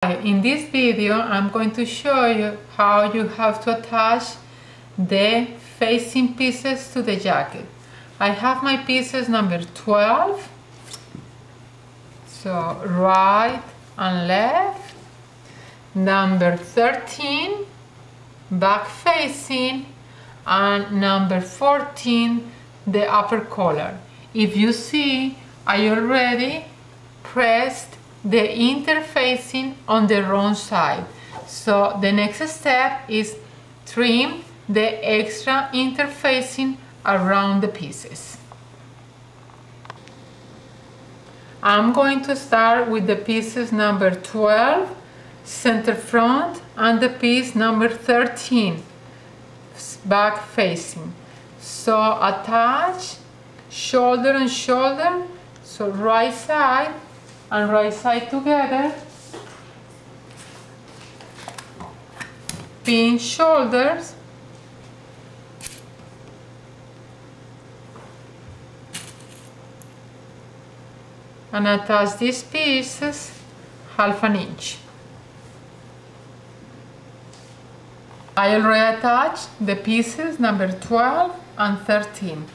In this video, I'm going to show you how you have to attach the facing pieces to the jacket. I have my pieces number 12, so right and left, number 13, back facing, and number 14, the upper collar. If you see, I already pressed the interfacing on the wrong side. So the next step is trim the extra interfacing around the pieces. I'm going to start with the pieces number 12, center front, and the piece number 13, back facing. So attach shoulder and shoulder, so right side and right side together, pin shoulders, and attach these pieces half an inch. I already attached the pieces number 12 and 13.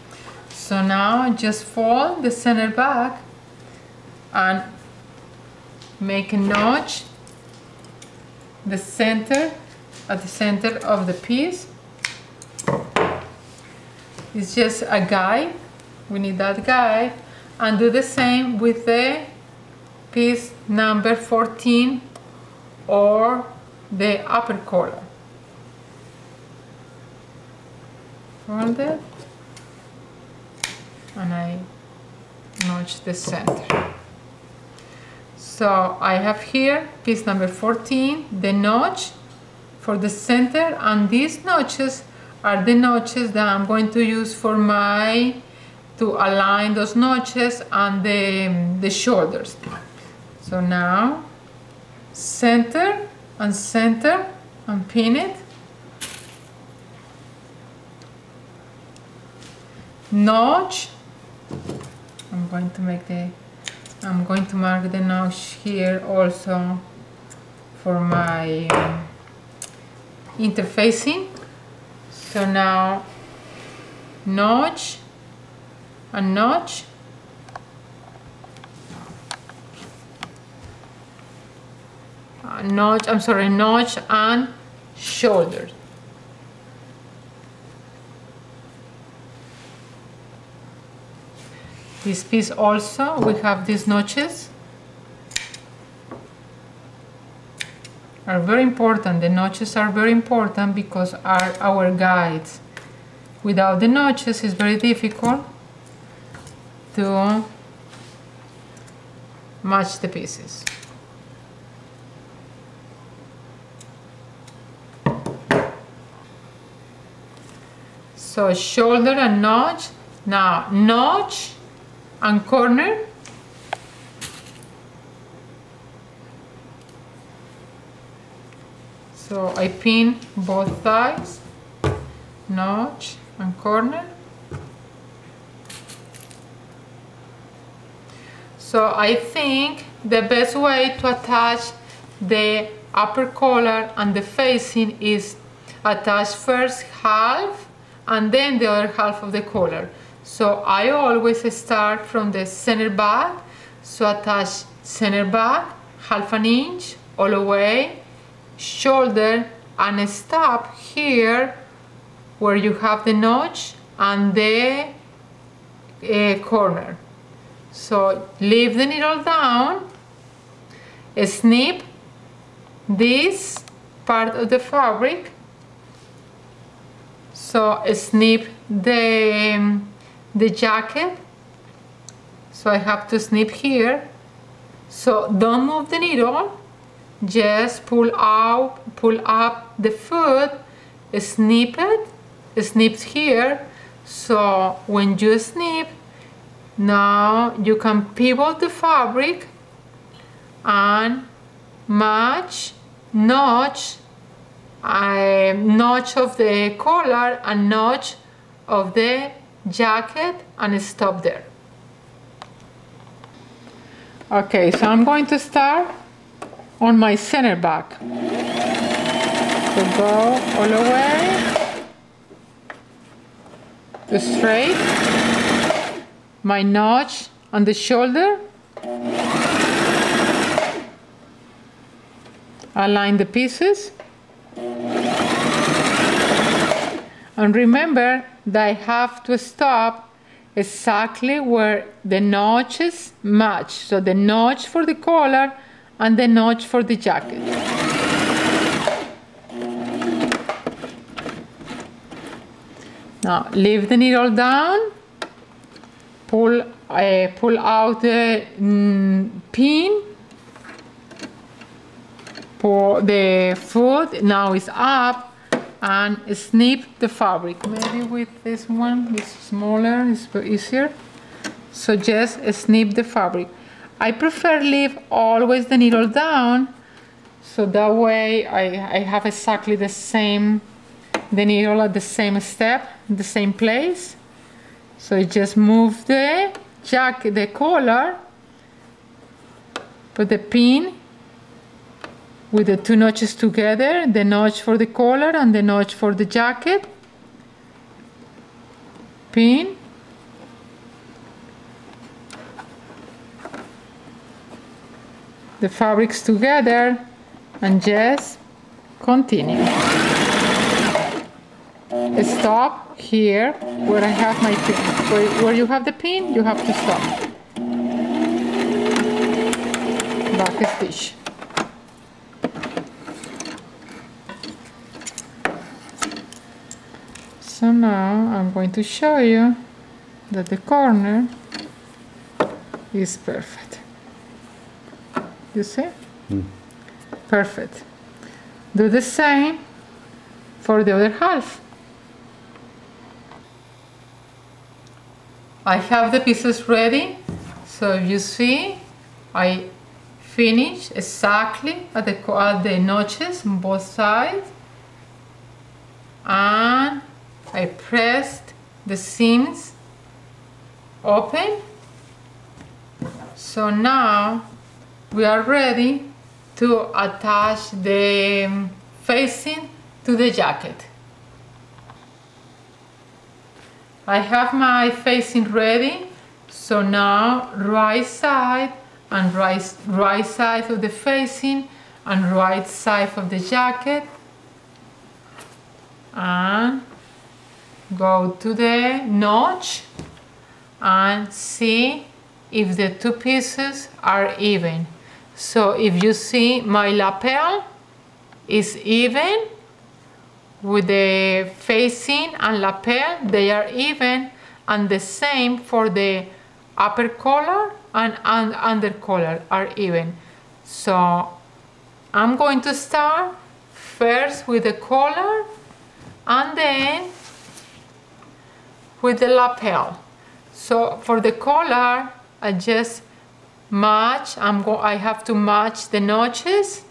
So now just fold the center back and make a notch at the center of the piece. It's just a guide, we need that guide, and do the same with the piece number 14 or the upper collar. Fold it and I notch the center. So I have here piece number 14, the notch for the center, and these notches are the notches that I'm going to use for to align those notches and the shoulders. So now center and pin it. Notch. I'm going to mark the notch here also for my interfacing. So now notch and notch, notch and shoulder. This piece also, we have these notches. Are very important. The notches are very important because are our guides. Without the notches, it's very difficult to match the pieces. So shoulder and notch. Now notch and corner. So I pin both sides, notch and corner. So I think the best way to attach the upper collar and the facing is attach first half and then the other half of the collar. So I always start from the center back, so attach center back, half an inch all the way, shoulder, and stop here where you have the notch and the corner. So leave the needle down, snip this part of the fabric, so snip the jacket, so I have to snip here. So don't move the needle, just pull up the foot, snip it, snips here. So when you snip, now you can pivot the fabric and match notch of the collar and notch of the jacket and stop there. Okay, so I'm going to start on my center back. So go all the way to straight, my notch on the shoulder, align the pieces, and remember that I have to stop exactly where the notches match. So the notch for the collar and the notch for the jacket. Now leave the needle down, pull out the pin, pour the foot now is up, and snip the fabric. Maybe with this one, this smaller, is easier. So just snip the fabric. I prefer leave always the needle down, so that way I have exactly the same, the needle at the same step, the same place. So you just move the jacket, the collar, put the pin with the two notches together, the notch for the collar and the notch for the jacket, pin, the fabrics together, and just continue. Stop here where I have my pin. Where you have the pin, you have to stop. Back stitch. So now I'm going to show you that the corner is perfect. You see? Perfect. Do the same for the other half. I have the pieces ready, so you see I finish exactly at the notches on both sides, and I pressed the seams open. So now we are ready to attach the facing to the jacket. I have my facing ready, so now right side and right side of the facing and right side of the jacket, and go to the notch and see if the two pieces are even. So if you see my lapel is even with the facing and lapel, they are even, and the same for the upper collar and under collar are even. So I'm going to start first with the collar and then with the lapel. So for the collar, I just match, I have to match the notches.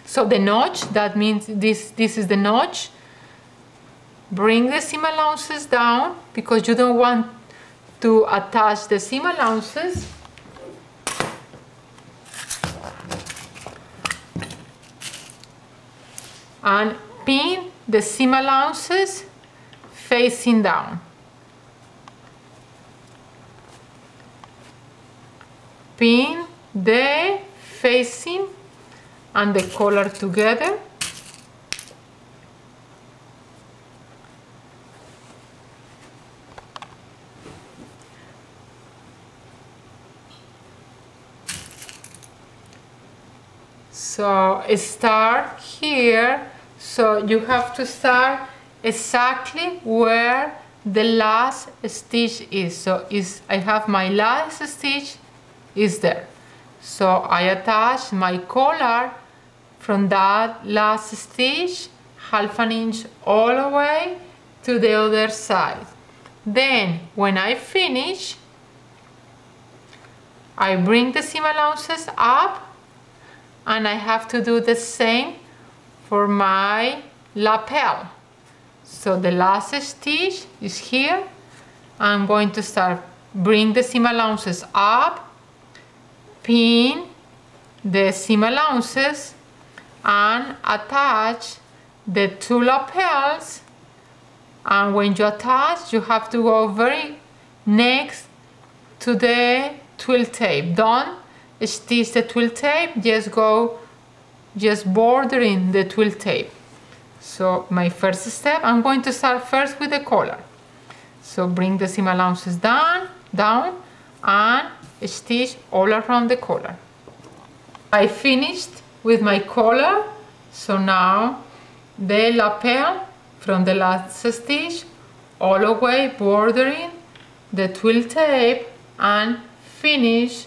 So the notch, that means this is the notch. Bring the seam allowances down because you don't want to attach the seam allowances. And pin the seam allowances facing down. Pin the facing and the collar together. So start here, so you have to start exactly where the last stitch is. So I have my last stitch is there. So I attach my collar from that last stitch, half an inch all the way to the other side. Then when I finish, I bring the seam allowances up, and I have to do the same for my lapel. So the last stitch is here. I'm going to start, bring the seam allowances up, pin the seam allowances and attach the two lapels. And when you attach, you have to go very next to the twill tape. Don't stitch the twill tape, just bordering the twill tape. So my first step, I'm going to start first with the collar. So bring the seam allowances down and stitch all around the collar. I finished with my collar, so now the lapel from the last stitch all the way bordering the twill tape and finish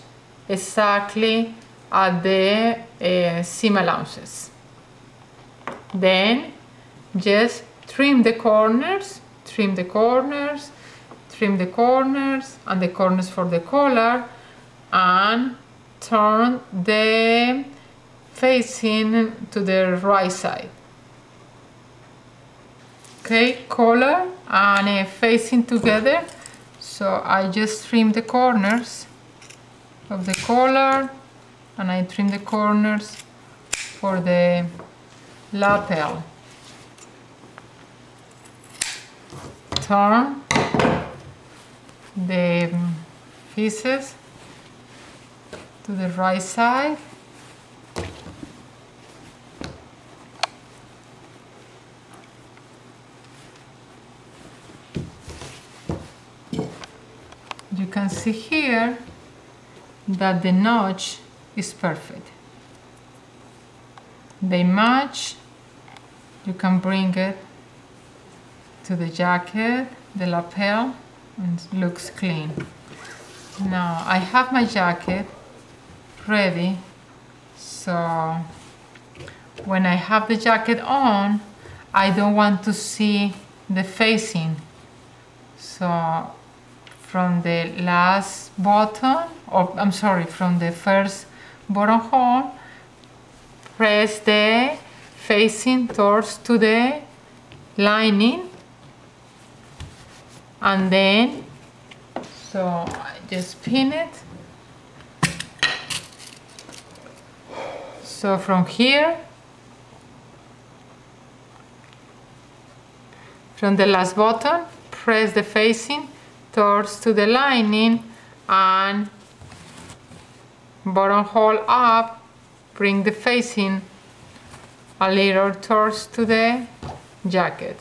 exactly at the seam allowances. Then just trim the corners and the corners for the collar, and turn the facing to the right side. Okay, collar and facing together. So I just trim the corners of the collar and I trim the corners for the lapel. Turn the pieces to the right side. You can see here that the notch is perfect. They match. You can bring it to the jacket, the lapel, and it looks clean. Now I have my jacket ready, so when I have the jacket on, I don't want to see the facing. So from the last button, or I'm sorry, from the first buttonhole, press the facing towards to the lining, and then so I just pin it. So from here, from the last button, press the facing towards to the lining and buttonhole up, bring the facing a little towards to the jacket.